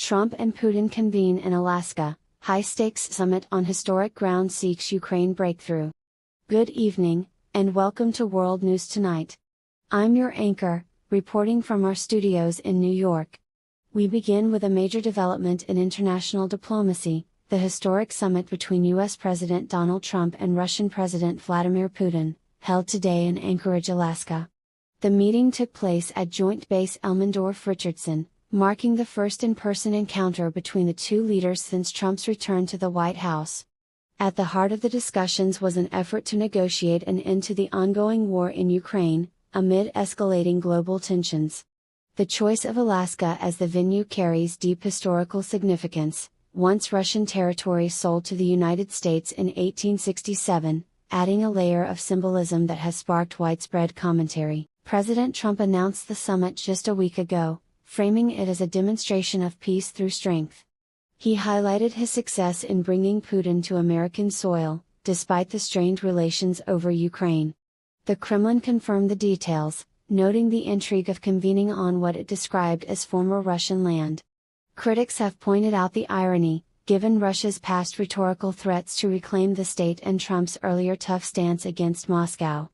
Trump and Putin convene in Alaska, high-stakes summit on historic ground seeks Ukraine breakthrough. Good evening, and welcome to World News Tonight. I'm your anchor, reporting from our studios in New York. We begin with a major development in international diplomacy, the historic summit between U.S. President Donald Trump and Russian President Vladimir Putin, held today in Anchorage, Alaska. The meeting took place at Joint Base Elmendorf-Richardson, marking the first in-person encounter between the two leaders since Trump's return to the White House. At the heart of the discussions was an effort to negotiate an end to the ongoing war in Ukraine, amid escalating global tensions. The choice of Alaska as the venue carries deep historical significance, once Russian territory sold to the United States in 1867, adding a layer of symbolism that has sparked widespread commentary. President Trump announced the summit just a week ago, framing it as a demonstration of peace through strength. He highlighted his success in bringing Putin to American soil, despite the strained relations over Ukraine. The Kremlin confirmed the details, noting the intrigue of convening on what it described as former Russian land. Critics have pointed out the irony, given Russia's past rhetorical threats to reclaim the state and Trump's earlier tough stance against Moscow.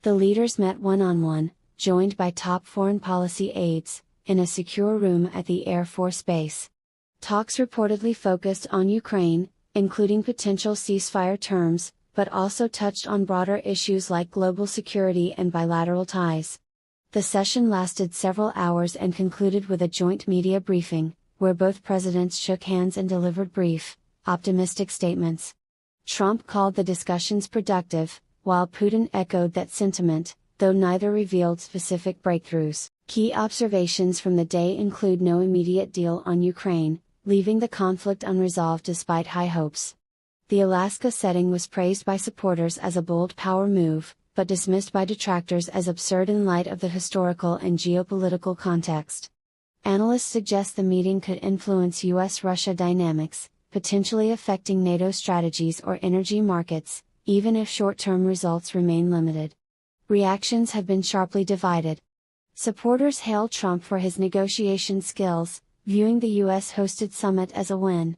The leaders met one-on-one, joined by top foreign policy aides, in a secure room at the Air Force Base. Talks reportedly focused on Ukraine, including potential ceasefire terms, but also touched on broader issues like global security and bilateral ties. The session lasted several hours and concluded with a joint media briefing, where both presidents shook hands and delivered brief, optimistic statements. Trump called the discussions productive, while Putin echoed that sentiment, though neither revealed specific breakthroughs. Key observations from the day include no immediate deal on Ukraine, leaving the conflict unresolved despite high hopes. The Alaska setting was praised by supporters as a bold power move, but dismissed by detractors as absurd in light of the historical and geopolitical context. Analysts suggest the meeting could influence U.S.-Russia dynamics, potentially affecting NATO strategies or energy markets, even if short-term results remain limited. Reactions have been sharply divided. Supporters hail Trump for his negotiation skills, viewing the U.S.-hosted summit as a win.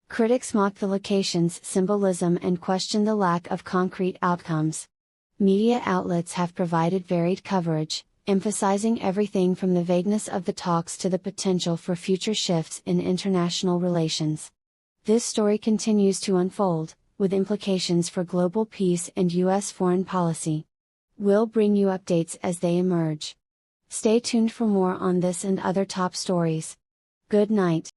Critics mock the location's symbolism and question the lack of concrete outcomes. Media outlets have provided varied coverage, emphasizing everything from the vagueness of the talks to the potential for future shifts in international relations. This story continues to unfold, with implications for global peace and U.S. foreign policy. We'll bring you updates as they emerge. Stay tuned for more on this and other top stories. Good night.